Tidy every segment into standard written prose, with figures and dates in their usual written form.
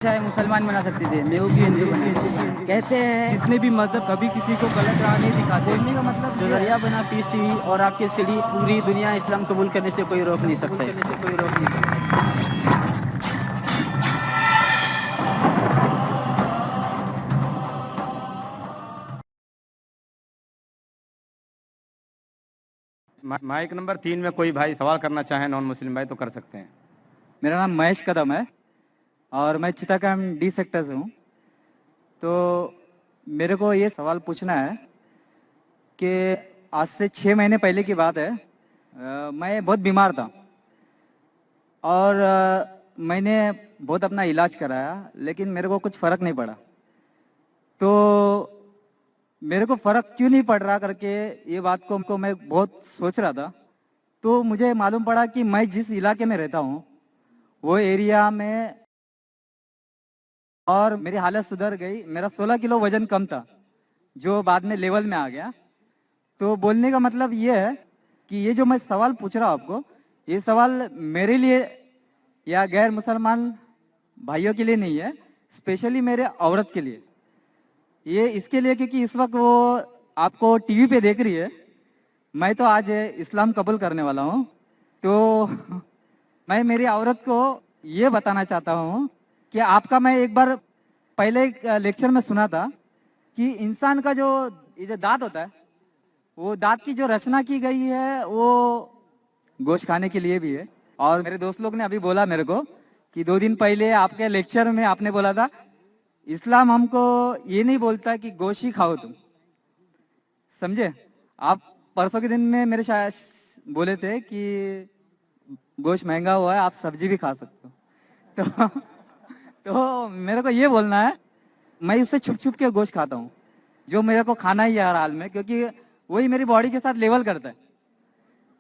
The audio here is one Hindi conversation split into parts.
चाहे मुसलमान बना सकते थे, मैं वो भी हिंदू बना। कहते हैं जितने भी मजहब कभी किसी को गलत राह नहीं दिखाते। बोलने का मतलब जो जरिया बना पीस टीवी और आपके सीढ़ी, पूरी दुनिया इस्लाम कबूल करने से कोई रोक नहीं सकता। माइक नंबर 3 में कोई भाई सवाल करना चाहे नॉन मुस्लिम भाई तो कर सकते हैं। मेरा नाम महेश कदम है और मैं चिटागांव डी सेक्टर से हूँ। तो मेरे को ये सवाल पूछना है कि आज से 6 महीने पहले की बात है। मैं बहुत बीमार था और मैंने बहुत अपना इलाज कराया, लेकिन मेरे को कुछ फ़र्क नहीं पड़ा। तो मेरे को फ़र्क क्यों नहीं पड़ रहा करके ये बात को मैं बहुत सोच रहा था। तो मुझे मालूम पड़ा कि मैं जिस इलाके में रहता हूँ वो एरिया में, और मेरी हालत सुधर गई। मेरा 16 किलो वजन कम था जो बाद में लेवल में आ गया। तो बोलने का मतलब ये है कि ये जो मैं सवाल पूछ रहा हूँ आपको, ये सवाल मेरे लिए या गैर मुसलमान भाइयों के लिए नहीं है, स्पेशली मेरे औरत के लिए। ये इसके लिए क्योंकि इस वक्त वो आपको टीवी पे देख रही है। मैं तो आज इस्लाम कबूल करने वाला हूँ। तो मैं मेरी औरत को ये बताना चाहता हूँ कि आपका मैं एक बार पहले एक लेक्चर में सुना था कि इंसान का जो ये जो दांत होता है, वो दांत की जो रचना की गई है वो गोश्त खाने के लिए भी है। और मेरे दोस्त लोग ने अभी बोला मेरे को कि 2 दिन पहले आपके लेक्चर में आपने बोला था इस्लाम हमको ये नहीं बोलता कि गोश्त ही खाओ तुम, समझे। आप परसों के दिन में मेरे शायद बोले थे कि गोश्त महंगा हुआ है, आप सब्जी भी खा सकते हो। तो तो मेरे को ये बोलना है, मैं उससे छुप छुप के गोश्त खाता हूँ जो मेरे को खाना ही है हर हाल में, क्योंकि वही मेरी बॉडी के साथ लेवल करता है।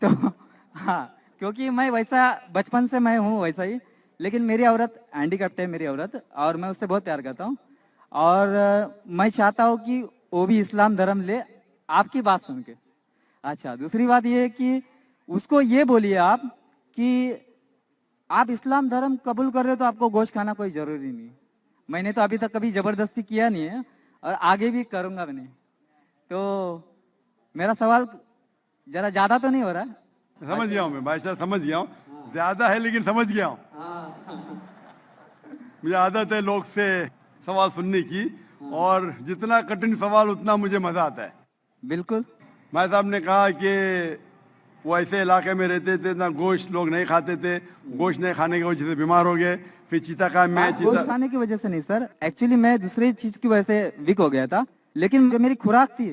तो हाँ, क्योंकि मैं वैसा बचपन से मैं हूँ वैसा ही। लेकिन मेरी औरत हैंडीकैप्ट है, मेरी औरत, और मैं उससे बहुत प्यार करता हूँ। और मैं चाहता हूँ कि वो भी इस्लाम धर्म ले आपकी बात सुन के। अच्छा, दूसरी बात ये है कि उसको ये बोलिए आप कि आप इस्लाम धर्म कबूल कर रहे हो तो आपको गोश्त खाना कोई जरूरी नहीं। मैंने तो अभी तक कभी जबरदस्ती किया नहीं है और आगे भी करूंगा भी नहीं। तो मेरा सवाल जरा ज्यादा तो नहीं हो रहा? समझ गया हूँ मैं भाई साहब, समझ गया हूँ। ज्यादा है लेकिन समझ गया हूँ। मुझे आदत है लोग से सवाल सुनने की, और जितना कठिन सवाल उतना मुझे मजा आता है। बिल्कुल। भाई साहब ने कहा कि वो ऐसे इलाके में रहते थे ना गोश्त लोग नहीं खाते थे, गोश्त नहीं खाने की वजह से बीमार हो गए। फिर चीता का मैं गोश्त खाने की वजह से नहीं सर, एक्चुअली मैं दूसरी चीज की वजह से वीक हो गया था, लेकिन जो मेरी खुराक थी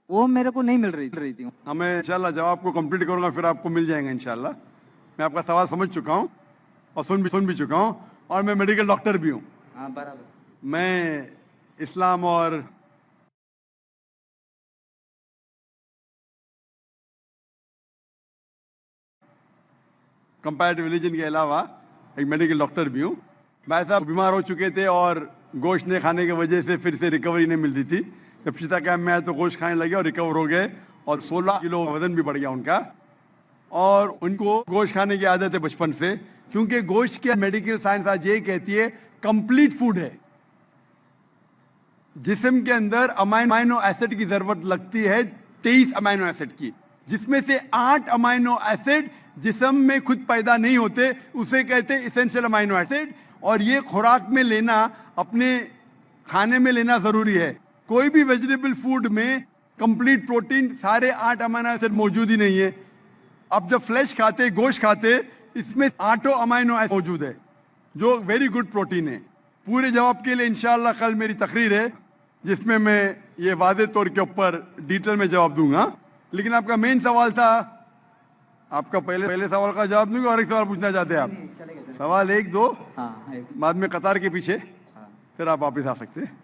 वो मेरे को नहीं मिल रही थी। हमें इंशाल्लाह जवाब को कंप्लीट करूंगा, फिर आपको मिल जाएगा इंशाल्लाह। मैं आपका सवाल समझ चुका हूँ और सुन भी चुका हूँ, और मैं मेडिकल डॉक्टर भी हूँ। हाँ बराबर। मैं इस्लाम और कंपैरेटिव रिलीजन के अलावा एक मेडिकल डॉक्टर भी हूँ। भाई साहब बीमार हो चुके थे और गोश्त नहीं खाने की वजह से फिर से रिकवरी नहीं मिलती थी। जब चिता कैंप में आए तो गोश्त खाने लगे और रिकवर हो गए, और 16 किलो वजन भी बढ़ गया उनका। और उनको गोश्त खाने की आदत है बचपन से, क्योंकि गोश्त की मेडिकल साइंस आज ये कहती है कंप्लीट फूड है। जिस्म के अंदर अमाइनो एसिड की जरूरत लगती है 23 अमाइनो एसिड की, जिसमें से 8 अमाइनो एसिड जिस्म में खुद पैदा नहीं होते, उसे कहते हैं इसेंशियल अमाइनो एसिड। और ये खुराक में लेना, अपने खाने में लेना जरूरी है। कोई भी वेजिटेबल फूड में कंप्लीट प्रोटीन सारे 8 अमाइनो एसिड मौजूद ही नहीं है। अब जब फ्लैश खाते, गोश्त खाते, इसमें 8 अमाइनो एसिड मौजूद है जो वेरी गुड प्रोटीन है। पूरे जवाब के लिए इंशाल्लाह कल मेरी तकरीर है जिसमें मैं ये वादे तौर के ऊपर डिटेल में जवाब दूंगा। लेकिन आपका मेन सवाल था, आपका पहले सवाल का जवाब दूंगा और एक सवाल पूछना चाहते हैं आप? सवाल 1 2, बाद में कतार के पीछे, फिर आप वापिस आ सकते हैं।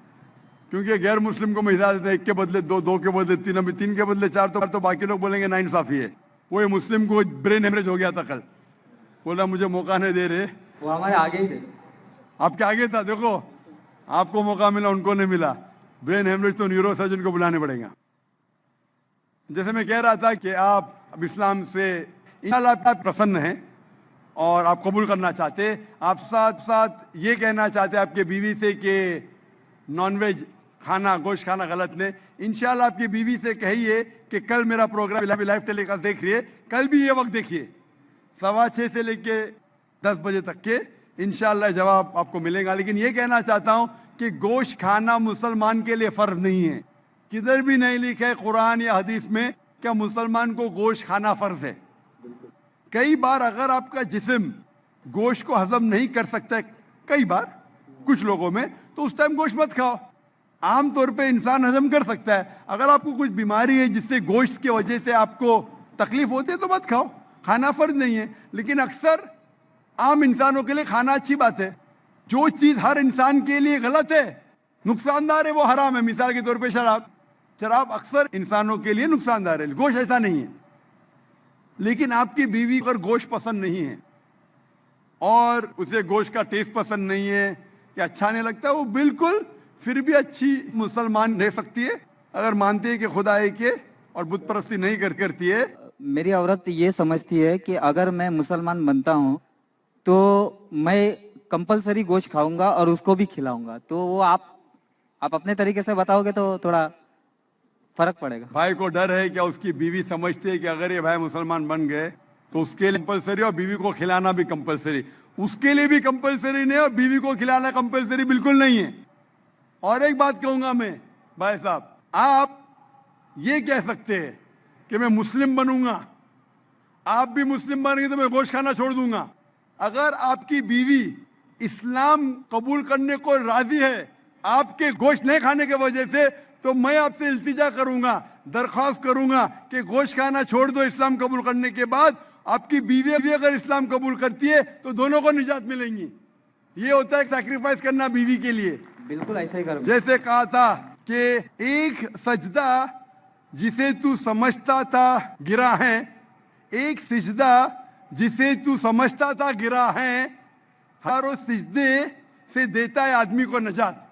क्योंकि गैर मुस्लिम को मैं हिदायत देता हूं 1 के बदले 2, 2 के बदले 3, अभी 3 के बदले 4, तो बाकी लोग बोलेंगे नाइंसाफी है। वो ये मुस्लिम को ब्रेन हेमरेज हो गया था कल, बोला मुझे मौका नहीं दे रहे। वो हमारे आगे ही थे। आपके आगे था, देखो आपको मौका मिला, उनको नहीं मिला। ब्रेन हेमरेज तो न्यूरो सर्जन को बुलाने पड़ेगा। जैसे मैं कह रहा था कि आप अब इस्लाम से इंशाल्लाह आप प्रसन्न हैं और आप कबूल करना चाहते, आप साथ साथ ये कहना चाहते आपके बीवी से कि नॉनवेज खाना, गोश्त खाना गलत नहीं, इंशाल्लाह आपकी बीवी से कहिए कि कल मेरा प्रोग्राम लाइव टेलीकास्ट देख रही है, कल भी ये वक्त देखिए 6:15 से लेके 10 बजे तक के, इंशाल्लाह जवाब आपको मिलेगा। लेकिन ये कहना चाहता हूं कि गोश्त खाना मुसलमान के लिए फर्ज नहीं है, किधर भी नहीं लिखा है कुरान या हदीस में क्या मुसलमान को गोश्त खाना फर्ज है। कई बार अगर आपका जिस्म गोश्त को हजम नहीं कर सकता है, कई बार कुछ लोगों में, तो उस टाइम गोश्त मत खाओ। आमतौर पे इंसान हजम कर सकता है। अगर आपको कुछ बीमारी है जिससे गोश्त की वजह से आपको तकलीफ होती है तो मत खाओ, खाना फर्ज नहीं है। लेकिन अक्सर आम इंसानों के लिए खाना अच्छी बात है। जो चीज हर इंसान के लिए गलत है, नुकसानदार है, वो हराम है। मिसाल के तौर पे शराब अक्सर इंसानों के लिए नुकसानदार है, गोश्त ऐसा नहीं है। लेकिन आपकी बीवी अगर गोश्त पसंद नहीं है और उसे गोश्त का टेस्ट पसंद नहीं है या अच्छा नहीं लगता, वो बिल्कुल फिर भी अच्छी मुसलमान रह सकती है अगर मानती है कि खुदा एक है और बुत परस्ती नहीं करती है। मेरी औरत ये समझती है कि अगर मैं मुसलमान बनता हूँ तो मैं कंपलसरी गोश्त खाऊंगा और उसको भी खिलाऊंगा। तो वो आप अपने तरीके से बताओगे तो थोड़ा फर्क पड़ेगा। भाई को डर है क्या उसकी बीवी समझती है कि अगर ये भाई मुसलमान बन गए तो उसके लिए कंपलसरी और बीवी को खिलाना भी कंपलसरी, उसके लिए भी कंपलसरी नहीं और बीवी को खिलाना कंपलसरी बिल्कुल नहीं है। और एक बात कहूंगा मैं भाई साहब, आप ये कह सकते हैं कि मैं मुस्लिम बनूंगा, आप भी मुस्लिम बन गए तो मैं गोश्त खाना छोड़ दूंगा। अगर आपकी बीवी इस्लाम कबूल करने को राजी है आपके गोश्त नहीं खाने की वजह से, तो मैं आपसे इल्तिजा करूंगा, दरख्वास्त करूंगा कि गोश्त खाना छोड़ दो इस्लाम कबूल करने के बाद। आपकी बीवी भी अगर इस्लाम कबूल करती है तो दोनों को निजात मिलेंगी। ये होता है सैक्रिफाइस करना बीवी के लिए। बिल्कुल ऐसा ही करो। जैसे कहा था कि एक सजदा जिसे तू समझता था गिरा है, एक सिजदा जिसे तू समझता था गिरा है, हर उस सिजदे से देता है आदमी को नजात।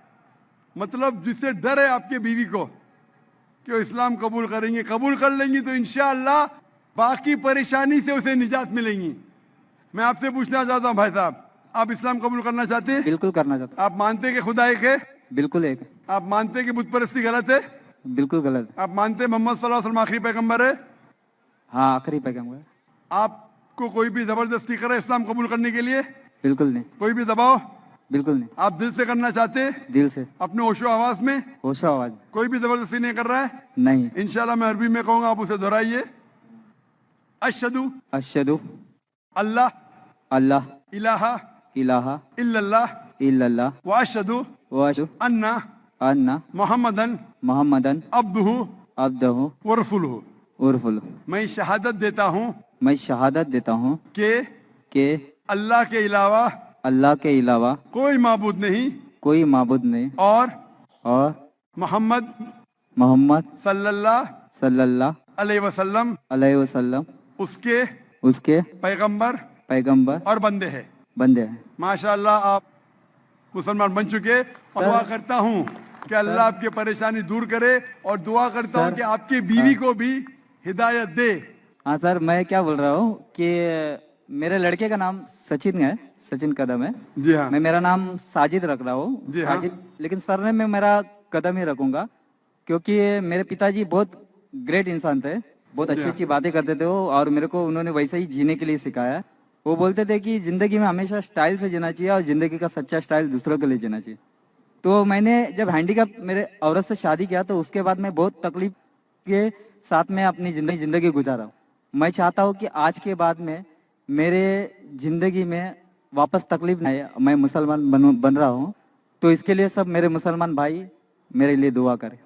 मतलब जिससे डर है आपके बीवी को कि वो इस्लाम कबूल करेंगे, कबूल कर लेंगी तो इंशाअल्लाह बाकी परेशानी से उसे निजात मिलेंगी। मैं आपसे पूछना चाहता हूँ भाई साहब, आप इस्लाम कबूल करना चाहते हैं? बिल्कुल करना चाहता आप मानते हैं कि खुदा एक है? बिल्कुल एक। आप मानते हैं कि बुत परस्ती गलत है? बिल्कुल गलत। आप मानते हैं मोहम्मद सल्लल्लाहु अलैहि वसल्लम आखिरी पैगंबर है? हाँ आखिरी पैगंबर। आपको कोई भी जबरदस्ती करे इस्लाम कबूल करने के लिए? बिल्कुल नहीं। कोई भी दबाव? बिल्कुल नहीं। आप दिल से करना चाहते हैं? दिल से, अपने होशो आवाज में? होशो आवाज। कोई भी जबरदस्ती नहीं कर रहा है? नहीं। इंशाल्लाह मैं अरबी में कहूंगा, आप उसे दोहराइए। अशहदु अशहदु अल्लाह अल्लाह इलाहा इलाहा इल्लल्लाह इल्लल्लाह व अशहदु व अशहदु अन्ना अन्ना मोहम्मदन मोहम्मदन अब्दुहु अब्दुहु व रसूलुहु। उर्फुल। मैं शहादत देता हूँ मैं शहादत देता हूँ कि अल्लाह के अलावा कोई माबूद नहीं नहीं और मोहम्मद मोहम्मद सल्लल्लाहु अलैहि वसल्लम उसके पैगंबर और बंदे हैं। माशाअल्लाह आप मुसलमान बन चुके। और दुआ करता हूँ कि अल्लाह आपकी परेशानी दूर करे और दुआ करता हूँ कि आपकी बीवी को भी हिदायत दे। हाँ सर, मैं क्या बोल रहा हूँ कि मेरे लड़के का नाम सचिन है, सचिन कदम है। जी हाँ। मैं मेरा नाम साजिद रख रहा हूँ। जी हाँ। साजिद, लेकिन सरनेम में मेरा कदम ही रखूंगा क्योंकि मेरे पिताजी बहुत ग्रेट इंसान थे, बहुत अच्छी अच्छी बातें करते थे वो, और मेरे को उन्होंने वैसे ही जीने के लिए सिखाया। वो बोलते थे कि जिंदगी में हमेशा स्टाइल से जीना चाहिए और जिंदगी का सच्चा स्टाइल दूसरों के लिए जीना चाहिए। तो मैंने जब हैंडीकैप मेरे औरत से शादी किया तो उसके बाद मैं बहुत तकलीफ के साथ में अपनी जिंदगी गुजारा हूँ। मैं चाहता हूँ कि आज के बाद में मेरे जिंदगी में वापस तकलीफ नहीं आए। मैं मुसलमान बन रहा हूँ, तो इसके लिए सब मेरे मुसलमान भाई मेरे लिए दुआ करें।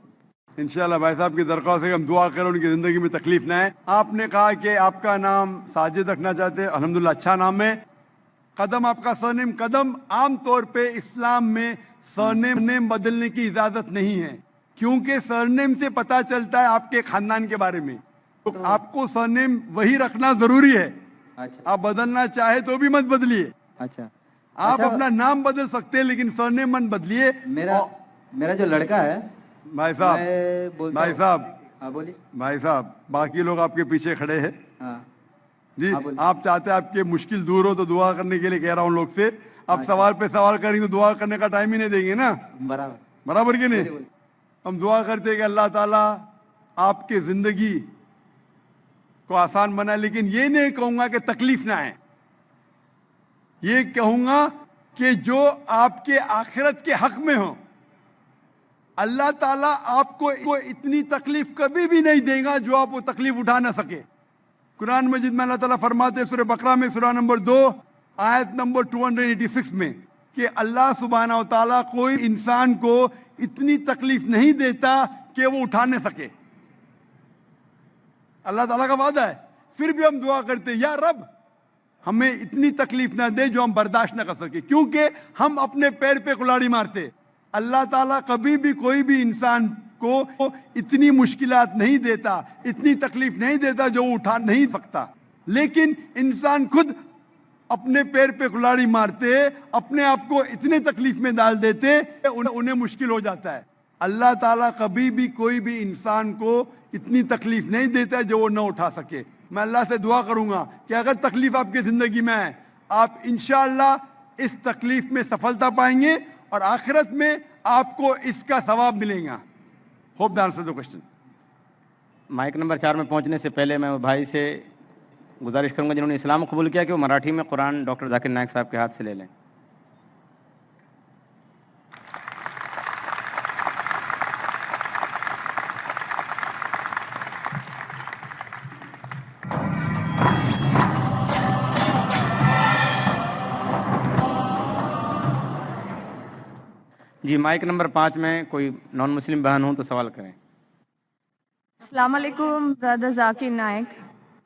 इंशाल्लाह भाई साहब की दरख्वास्त है, हम दुआ करें उनकी जिंदगी में तकलीफ ना आए। आपने कहा कि आपका नाम साजिद रखना चाहते हैं, अल्हम्दुलिल्लाह अच्छा नाम है। कदम आपका सरनेम कदम। आमतौर पे इस्लाम में सरनेम बदलने की इजाजत नहीं है, क्योंकि सरनेम से पता चलता है आपके खानदान के बारे में। तो आपको सरनेम वही रखना जरूरी है। अच्छा। आप बदलना चाहे तो भी मत बदलिए। अच्छा। आप अपना नाम बदल सकते हैं लेकिन सरनेम मत बदलिए। मेरा जो लड़का है भाई साहब बोलिए। भाई साहब बाकी लोग आपके पीछे खड़े हैं। हाँ। जी हाँ, बोलिए। आप चाहते हैं आपके मुश्किल दूर हो तो दुआ करने के लिए कह रहा हूँ लोग से। अब सवाल पे सवाल करेंगे तो दुआ करने का टाइम ही नहीं देंगे ना, बराबर। बराबर कि नहीं? बोलिए। हम दुआ करते हैं कि अल्लाह ताला आपके जिंदगी को आसान बनाए, लेकिन ये नहीं कहूंगा कि तकलीफ ना आए, ये कहूंगा कि जो आपके आखिरत के हक में हो, अल्लाह ताला आपको इतनी तकलीफ कभी भी नहीं देगा जो आप वो तकलीफ उठा ना सके। कुरान मजीद में अल्लाह ताला फरमाते हैं सूरह बकरा में सूरह नंबर 2 आयत नंबर 286 में कि अल्लाह सुब्हानहू व तआला कोई इंसान को इतनी तकलीफ नहीं देता कि वो उठा न सके। अल्लाह ताला का वादा है। फिर भी हम दुआ करते हैं या रब हमें इतनी तकलीफ ना दे जो हम बर्दाश्त ना कर सके, क्योंकि हम अपने पैर पे कुल्हाड़ी मारते। अल्लाह ताला कभी भी कोई भी इंसान को इतनी मुश्किलात नहीं देता, इतनी तकलीफ नहीं देता जो वो उठा नहीं सकता, लेकिन इंसान खुद अपने पैर पे कुल्हाड़ी मारते, अपने आप को इतने तकलीफ में डाल देते, उन्हें मुश्किल हो जाता है। अल्लाह ताला कभी भी कोई भी इंसान को इतनी तकलीफ नहीं देता जो वो न उठा सके। मैं अल्लाह से दुआ करूंगा कि अगर तकलीफ आपकी जिंदगी में है, आप इंशाअल्लाह इस तकलीफ में सफलता पाएंगे और आखिरत में आपको इसका सवाब मिलेगा। Hope the answer the question. Mike number 4 में पहुंचने से पहले मैं वो भाई से गुजारिश करूंगा जिन्होंने इस्लाम कबूल किया कि वो मराठी में कुरान डॉक्टर जाकिर नायक साहब के हाथ से ले लें। जी माइक नंबर 5 में कोई नॉन मुस्लिम बहन हो तो सवाल करें। Assalamu alaikum, brother Zakir Naik.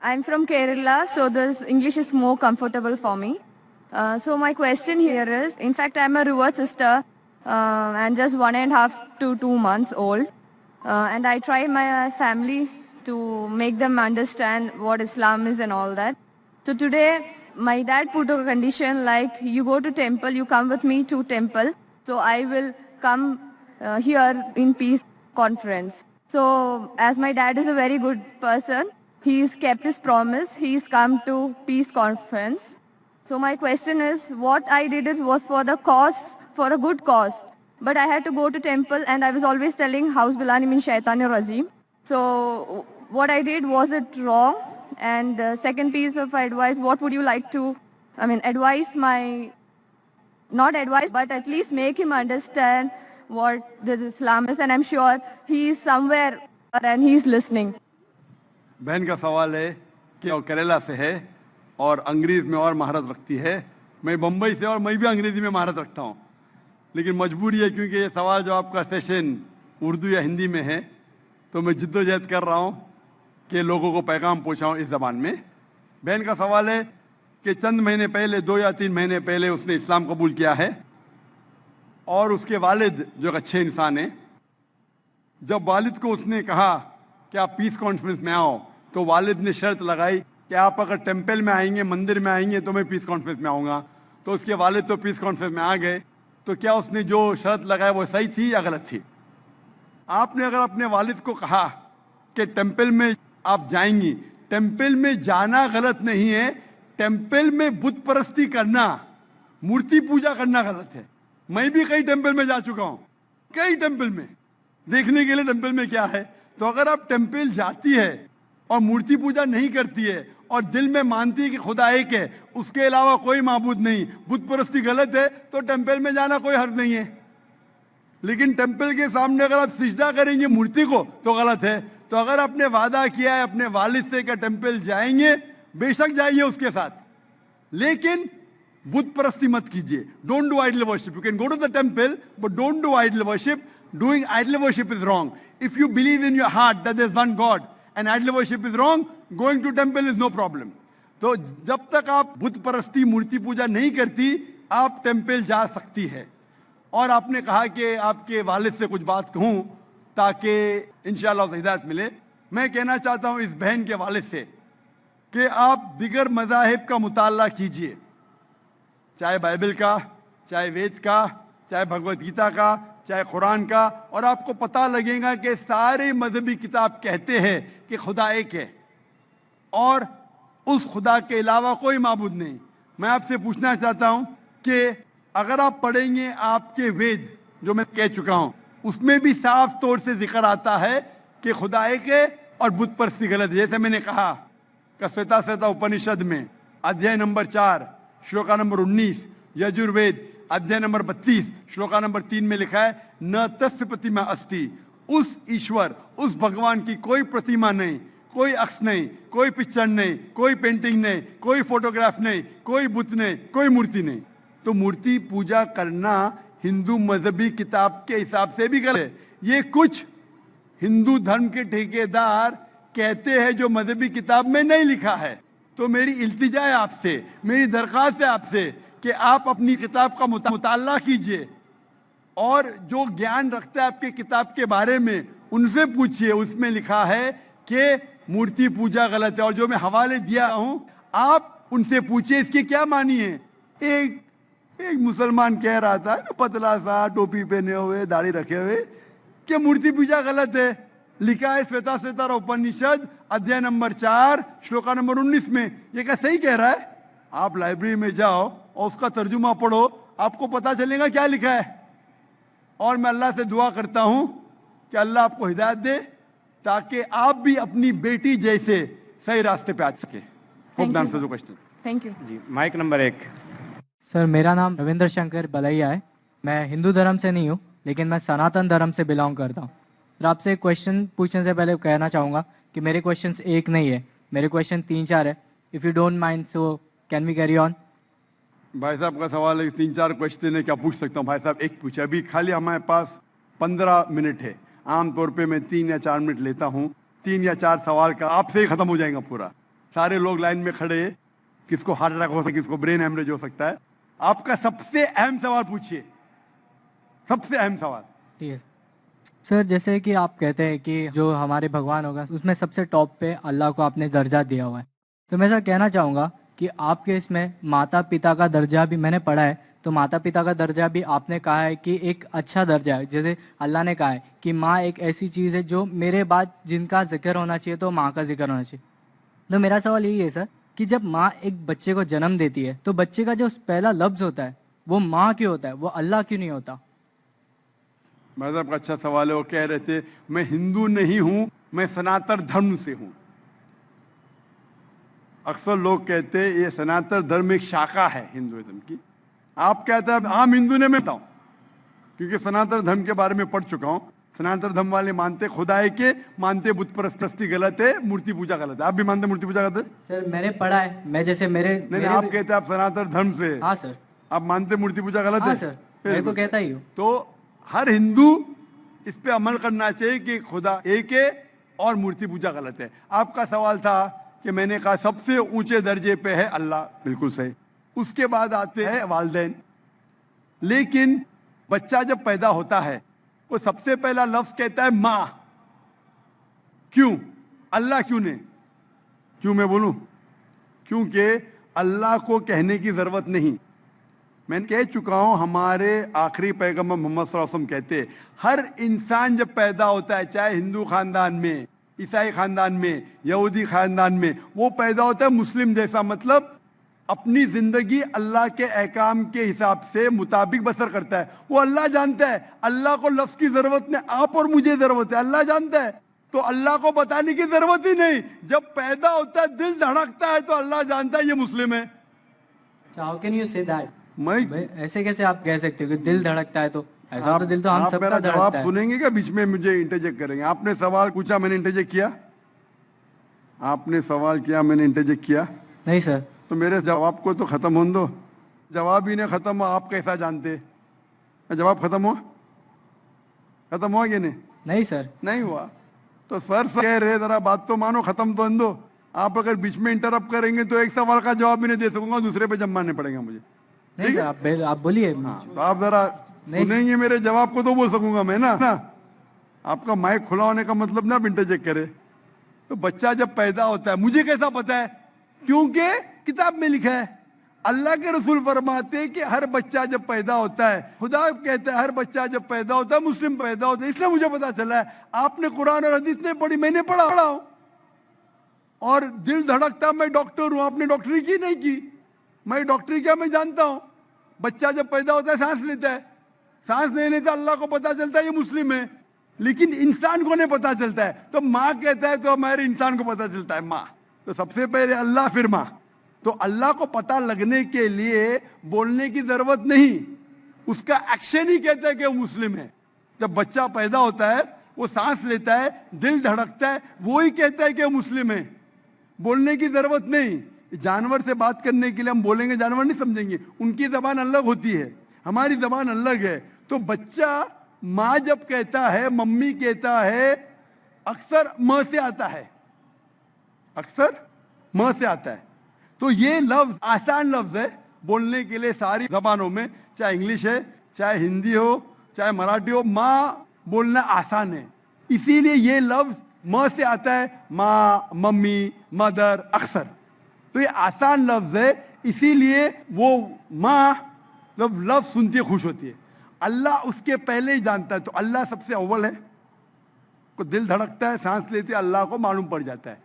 I'm from Kerala, so this English is more comfortable for me. So my question here is, in fact, I'm a revert sister and just 1.5 to 2 months old. And I try my family to make them understand what Islam is and all that. So today, my dad put a condition like, you go to temple, you come with me to temple. So I will come here in peace conference. So as my dad is a very good person, he's kept his promise. He's come to peace conference. So my question is, what I did was for the cause, for a good cause. But I had to go to temple and I was always telling, House Bilani min Shaitanir Rajim. So what I did, was it wrong? And second piece of advice, what would you like to, advise my, not advise, but at least make him understand what this Islam is, and I'm sure he is somewhere and he is listening. बहन का सवाल है कि वो केरला से है और अंग्रेज में और महारत रखती है। मैं बम्बई से और मैं भी अंग्रेजी में महारत रखता हूँ, लेकिन मजबूरी है क्योंकि ये सवाल जो आपका सेशन उर्दू या हिंदी में है, तो मैं जिद्दोजहद कर रहा हूँ कि लोगों को पैगाम पहुँचाऊँ इस ज़बान में। बहन का सवाल है कि चंद महीने पहले, 2 या 3 महीने पहले उसने इस्लाम कबूल किया है और उसके वालिद जो अच्छे इंसान हैं, जब वालिद को उसने कहा कि आप पीस कॉन्फ्रेंस में आओ, तो वालिद ने शर्त लगाई कि आप अगर टेंपल में आएंगे, मंदिर में आएंगे, तो मैं पीस कॉन्फ्रेंस में आऊँगा। तो उसके वालिद तो पीस कॉन्फ्रेंस में आ गए। तो क्या उसने जो शर्त लगाई वो सही थी या गलत थी? आपने अगर अपने वालिद को कहा कि टेंपल में आप जाएंगी, टेंपल में जाना गलत नहीं है, टेंपल में बुत परस्ती करना, मूर्ति पूजा करना गलत है। मैं भी कई टेंपल में जा चुका हूं, कई टेंपल में देखने के लिए टेंपल में क्या है। तो अगर आप टेंपल जाती है और मूर्ति पूजा नहीं करती है और दिल में मानती है कि खुदा एक है, उसके अलावा कोई माबूद नहीं, बुत परस्ती गलत है, तो टेंपल में जाना कोई हर्ज नहीं है। लेकिन टेंपल के सामने अगर आप सिजदा करेंगे मूर्ति को तो गलत है। तो अगर आपने वादा किया है अपने वालिद से कि टेंपल जाएंगे, बेशक जाइए उसके साथ, लेकिन बुत परस्ती मत कीजिए। Don't do idol worship. You can go to the temple but don't do idol worship. Doing idol worship is wrong. If you believe in your heart that there is one God and idol worship is wrong, going to temple is no problem. तो जब तक आप बुत परस्ती, मूर्ति पूजा नहीं करती, आप टेंपल जा सकती है। और आपने कहा कि आपके वालिद से कुछ बात कहूं ताकि इंशाअल्लाह उसे हिदायत मिले। मैं कहना चाहता हूं इस बहन के वालिद से कि आप दिगर मज़ाहिब का मुताला कीजिए, चाहे बाइबल का, चाहे वेद का, चाहे भगवत गीता का, चाहे कुरान का, और आपको पता लगेगा कि सारे मजहबी किताब कहते हैं कि खुदा एक है। और उस खुदा के अलावा कोई माबूद नहीं। मैं आपसे पूछना चाहता हूं कि अगर आप पढ़ेंगे आपके वेद, जो मैं कह चुका हूं, उसमें भी साफ तौर से जिक्र आता है कि खुदा एक है और बुत परस्ती गलत है। जैसे मैंने कहा श्वेता श्वेता उपनिषद में अध्याय नंबर 4 श्लोका नंबर 19, यजुर्वेद अध्याय नंबर 32 श्लोका नंबर 3 में लिखा है न तस्य प्रतिमा अस्ति। उस ईश्वर, उस भगवान की कोई प्रतिमा नहीं, कोई अक्ष नहीं, कोई पिक्चर नहीं, कोई पेंटिंग नहीं, कोई फोटोग्राफ नहीं, कोई बुत नहीं, कोई मूर्ति नहीं। तो मूर्ति पूजा करना हिंदू मजहबी किताब के हिसाब से भी गलत है। ये कुछ हिंदू धर्म के ठेकेदार कहते हैं जो मजहबी किताब में नहीं लिखा है। तो मेरी इल्तिजा है आपसे, मेरी दरख्वास्त है आपसे कि आप अपनी किताब का मुताला कीजिए और जो ज्ञान रखता है आपके किताब के बारे में उनसे पूछिए। उसमें लिखा है कि मूर्ति पूजा गलत है, और जो मैं हवाले दिया हूं आप उनसे पूछिए इसकी क्या मानी है। एक मुसलमान कह रहा था, पतला सा टोपी पहने हुए, दाढ़ी रखे हुए, कि मूर्ति पूजा गलत है। लिखा है श्वेता श्वेता उपनिषद अध्याय नंबर 4 श्लोका नंबर 19 में। ये क्या सही कह रहा है? आप लाइब्रेरी में जाओ और उसका तर्जुमा पढ़ो, आपको पता चलेगा क्या लिखा है। और मैं अल्लाह से दुआ करता हूं कि अल्लाह आपको हिदायत दे ताकि आप भी अपनी बेटी जैसे सही रास्ते पे आ सके। क्वेश्चन। Thank you. जी, माइक नंबर 1। सर, मेरा नाम रविंद्र शंकर बलैया है। मैं हिंदू धर्म से नहीं हूँ, लेकिन मैं सनातन धर्म से बिलोंग करता हूँ। तो आपसे एक क्वेश्चन पूछने से पहले कहना चाहूँगा कि मेरे क्वेश्चंस एक नहीं है, मेरे क्वेश्चन 3-4 है। If you don't mind so can we carry on? भाई साहब का सवाल है, 3-4 क्वेश्चन है, क्या पूछ सकता हूँ? भाई साहब एक पूछे, अभी खाली हमारे पास 15 मिनट है। आमतौर पे मैं 3 या 4 मिनट लेता हूँ। 3 या 4 सवाल का आपसे ही खत्म हो जाएगा पूरा। सारे लोग लाइन में खड़े, किसको हार्ट अटैक हो सकता है, किसको ब्रेन हेमरेज हो सकता है। आपका सबसे अहम सवाल पूछिए, सबसे अहम सवाल। ठीक है सर, जैसे कि आप कहते हैं कि जो हमारे भगवान होगा उसमें सबसे टॉप पे अल्लाह को आपने दर्जा दिया हुआ है। तो मैं सर कहना चाहूँगा कि आपके इसमें माता पिता का दर्जा भी मैंने पढ़ा है, तो माता पिता का दर्जा भी आपने कहा है कि एक अच्छा दर्जा है। जैसे अल्लाह ने कहा है कि माँ एक ऐसी चीज़ है जो मेरे बाद जिनका जिक्र होना चाहिए तो माँ का जिक्र होना चाहिए। तो मेरा सवाल यही है सर कि जब माँ एक बच्चे को जन्म देती है तो बच्चे का जो पहला लफ्ज़ होता है वो माँ क्यों होता है, वो अल्लाह क्यों नहीं होता? मतलब का अच्छा सवाल है। वो कह रहे थे मैं हिंदू नहीं हूं, मैं सनातन धर्म से हूं। अक्सर लोग कहते हैं ये सनातन धर्म एक शाखा है हिंदुइज्म की। आप कहते हैं आम हिंदू ने, मैं बताऊं क्योंकि सनातन धर्म के बारे में पढ़ चुका हूं। सनातन धर्म वाले मानते खुदा है के, मानते बुत परस्ती गलत है, मूर्ति पूजा गलत है। आप भी मानते मूर्ति पूजा गलत है? सर मैंने पढ़ा है, मैं जैसे मेरे नहीं, आप कहते हैं आप सनातन धर्म से। हाँ सर। आप मानते मूर्ति पूजा गलत है? हाँ सर, मैं तो कहता ही हूँ। तो हर हिंदू इस पे अमल करना चाहिए कि खुदा एक है और मूर्ति पूजा गलत है। आपका सवाल था कि मैंने कहा सबसे ऊंचे दर्जे पे है अल्लाह, बिल्कुल सही। उसके बाद आते हैं वालिदैन। लेकिन बच्चा जब पैदा होता है वो सबसे पहला लफ्ज कहता है माँ। क्यों? अल्लाह क्यों नहीं? क्यों मैं बोलूं? क्योंकि अल्लाह को कहने की जरूरत नहीं। मैं कह चुका हूं, हमारे आखिरी पैगंबर मोहम्मद सल्लल्लाहु अलैहि वसल्लम कहते हैं हर इंसान जब पैदा होता है, चाहे हिंदू खानदान में, ईसाई खानदान में, यहूदी खानदान में, वो पैदा होता है मुस्लिम जैसा। मतलब अपनी जिंदगी अल्लाह के अहकाम के हिसाब से मुताबिक बसर करता है। वो अल्लाह जानता है, अल्लाह को लफ्ज की जरूरत नहीं, आप और मुझे जरूरत है, अल्लाह जानता है। तो अल्लाह को बताने की जरूरत ही नहीं। जब पैदा होता है दिल धड़कता है तो अल्लाह जानता है ये मुस्लिम है। How can you say that? मैं ऐसे कैसे आप कह सकते हो कि दिल धड़कता है? तो ऐसा तो दिल तो हम आप सबका मेरा धड़कता जवाब है। सुनेंगे क्या? बीच में मुझे इंटरजेक्ट करेंगे? आपने सवाल पूछा, मैंने इंटरजेक्ट किया? आपने सवाल किया, मैंने इंटरजेक्ट किया? नहीं सर। तो मेरे जवाब को तो खत्म होने दो। जवाब ही नहीं खत्म हुआ, आप कैसा जानते? जवाब खत्म हुआ? खत्म हुआ कि नहीं? नहीं सर। नहीं हुआ। तो सर कह रहे जरा बात तो मानो, खत्म तो दो। आप अगर बीच में इंटरप्ट करेंगे तो एक सवाल का जवाब भी नहीं दे सकूंगा, दूसरे पे जमाने पड़ेगा मुझे। नहीं सर, आप बोलिए। हाँ, तो आप जरा सुनेंगे मेरे जवाब को तो बोल सकूंगा मैं ना। आपका माइक खुला होने का मतलब ना आप इंटरजेक्ट करे। तो बच्चा जब पैदा होता है, मुझे कैसा पता है? क्योंकि किताब में लिखा है। अल्लाह के रसूल फरमाते हैं कि हर बच्चा जब पैदा होता है, खुदा कहता है हर बच्चा जब पैदा होता है मुस्लिम पैदा होता है। इसलिए मुझे पता चला है। आपने कुरान और हदीस नहीं पढ़ी, मैंने पढ़ा हूं। और दिल धड़कता मैं डॉक्टर हूं, आपने डॉक्टरी की नहीं की, मैं डॉक्टरी क्या मैं जानता हूं। बच्चा जब पैदा होता है सांस लेता है, सांस लेने से अल्लाह को पता चलता है ये मुस्लिम है, लेकिन इंसान को नहीं पता चलता है। तो माँ कहता है तो हमारे इंसान को पता चलता है माँ, तो सबसे पहले अल्लाह फिर माँ। तो अल्लाह को पता लगने के लिए बोलने की जरूरत नहीं, उसका एक्शन ही कहता है कि वो मुस्लिम है। जब बच्चा पैदा होता है वो सांस लेता है, दिल धड़कता है, वो ही कहता है कि वो मुस्लिम है, बोलने की जरूरत नहीं। जानवर से बात करने के लिए हम बोलेंगे, जानवर नहीं समझेंगे, उनकी जबान अलग होती है, हमारी जबान अलग है। तो बच्चा माँ जब कहता है, मम्मी कहता है, अक्सर म से आता है, अक्सर म से आता है। तो ये लफ्ज आसान लफ्ज है बोलने के लिए सारी जबानों में, चाहे इंग्लिश है, चाहे हिंदी हो, चाहे मराठी हो, माँ बोलना आसान है। इसीलिए ये लफ्ज म से आता है, माँ, मम्मी, मदर, अक्सर। तो ये आसान लफ्ज है, इसीलिए वो माँ जब लफ्ज सुनती है खुश होती है। अल्लाह उसके पहले ही जानता है, तो अल्लाह सबसे अव्वल है। को दिल धड़कता है, सांस लेते, अल्लाह को मालूम पड़ जाता है।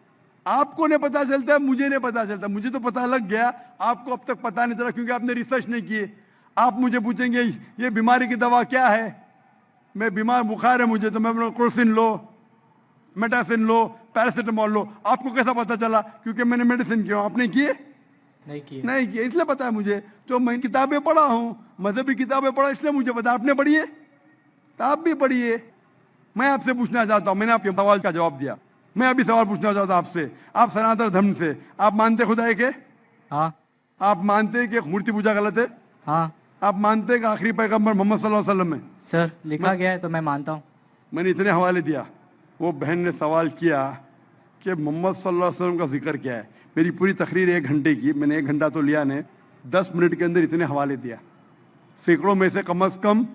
आपको नहीं पता चलता है, मुझे नहीं पता चलता, मुझे तो पता लग गया, आपको अब तक पता नहीं चला क्योंकि आपने रिसर्च नहीं किए। आप मुझे पूछेंगे ये बीमारी की दवा क्या है, मैं बीमार, बुखार है मुझे, तो मैं क्रोसिन लो, मेटासिन लो, पैरासिटामोल लो। आपको कैसा पता चला? क्योंकि मैंने मेडिसिन किया। आपने किए? नहीं किए, इसलिए पता है मुझे। तो मैं किताबें पढ़ा हूँ, मजहबी किताबें पढ़ा, इसलिए मुझे पता। आपने पढ़ी है? तो आप भी पढ़िए। मैं आपसे पूछना चाहता हूँ, मैंने आपके सवाल का जवाब दिया, मैं अभी सवाल पूछना चाहता हूँ आपसे। आप सनातन धर्म से, आप मानते खुदा एक है? हाँ। आप मानते कि मूर्ति पूजा गलत है? हाँ। आप मानते हैं कि आखिरी पैगंबर मोहम्मद सल्लल्लाहु अलैहि वसल्लम है? सर लिखा गया है तो मैं मानता हूँ। मैंने इतने हवाले दिया, वो बहन ने सवाल किया कि मोहम्मद सल्लल्लाहु अलैहि वसल्लम का जिक्र क्या है। मेरी पूरी तकरीर 1 घंटे की, मैंने 1 घंटा तो लिया नहीं, 10 मिनट के अंदर इतने हवाले दिया। सैकड़ों में से कम से कम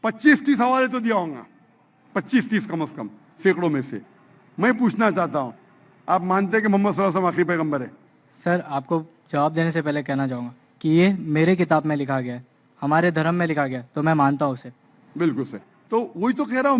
25-30 हवाले तो दिया होगा, 25-30 कम से कम, सैकड़ों में से। मैं पूछना चाहता हूँ, आप मानते हैं कि मोहम्मद सल्लल्लाहु अलैहि वसल्लम आखिरी पैगंबर है? सर आपको जवाब देने से पहले कहना चाहूँगा कि ये मेरे किताब में लिखा गया है, हमारे धर्म में लिखा गया है, तो मैं मानता हूँ उसे। बिल्कुल सर। तो वही तो कह रहा हूँ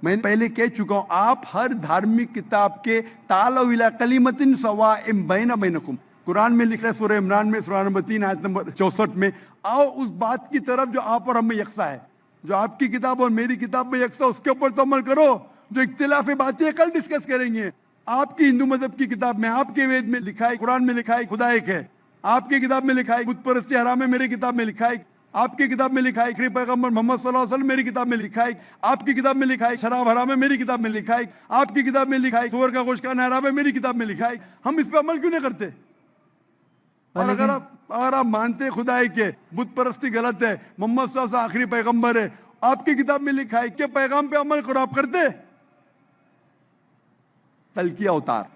मैं पहले कह चुका हूँ, आप हर धार्मिक किताब के तालव इला कलिमतिन सवाइम बैना बैनकुम, कुरान में लिखा है सूरह इमरान में सूरह नंबर 3 आयत नंबर 64 में, आओ उस बात की तरफ जो आप और हम में यकसा है। जो आपकी किताब और मेरी किताब में यकसा, उसके ऊपर तो अमल करो। जो इख्तिलाफी बातें कल डिस्कस करेंगे। आपकी हिंदू मजहब की किताब में, आपके वेद में लिखा है, कुरान में लिखा है खुदा एक है, आपकी किताब में लिखा है बुत परस्ती हराम है, मेरी किताब में लिखा है, आपकी किताब में लिखा है आखिरी पैगंबर मोहम्मद सल्लल्लाहु अलैहि वसल्लम, मेरी किताब में लिखा है, आपकी किताब में लिखा है शराब हराम है, मेरी किताब में लिखा है, आपकी किताब में लिखा है सूअर का गोश्त खाना हराम है, मेरी किताब में लिखा है। हम इस पर अमल क्यों नहीं करते? और अगर आप मानते खुदा है कि बुत परस्ती गलत है, मोहम्मद सल्लल्लाहु अलैहि वसल्लम आखिरी पैगंबर है, आपकी किताब में लिखा है कि पैगाम पे अमल करो, आप करते? तलकी अवतार,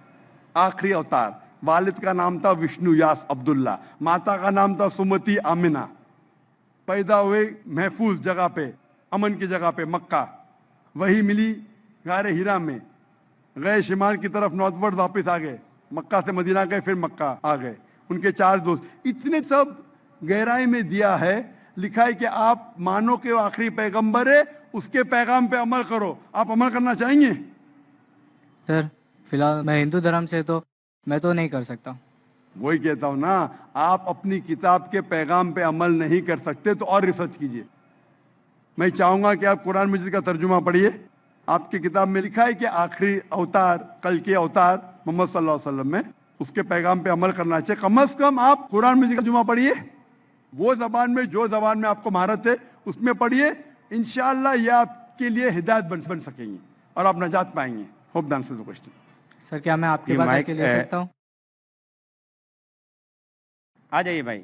आखिरी अवतार, वालिद का नाम था विष्णु यास अब्दुल्ला, माता का नाम था सुमति आमिना, पैदा हुए महफूज जगह पे, अमन की जगह पे, मक्का। वही मिली गारे हीरा में, गए शिमाल की तरफ नॉर्थवर्ड, वापस आ गए, मक्का से मदीना गए, फिर मक्का आ गए। उनके 4 दोस्त, इतने सब गहराई में दिया है, लिखा है कि आप मानो कि वो आखिरी पैगंबर है, उसके पैगाम पे अमल करो। आप अमल करना चाहेंगे? सर फिलहाल मैं हिंदू धर्म से, तो मैं तो नहीं कर सकता। वही कहता हूं ना, आप अपनी किताब के पैगाम पे अमल नहीं कर सकते तो और रिसर्च कीजिए। मैं चाहूंगा कि आप कुरान मजीद का तर्जुमा पढ़िए। आपकी किताब में लिखा है कि आखिरी अवतार, कल के अवतार मोहम्मद सल्लल्लाहु अलैहि वसल्लम में, उसके पैगाम पे अमल करना चाहिए। कम से कम आप कुरान मजीद का तर्जुमा पढ़िए, वो जबान में, जो जबान में आपको महारत है उसमें पढ़िए। इंशाअल्लाह ये आपके लिए हिदायत बन सकेंगी और आप नजात पाएंगे। Hope the answer the question. Sir क्या मैं आपके पास आके ले सकता हूँ? आ जाइए भाई।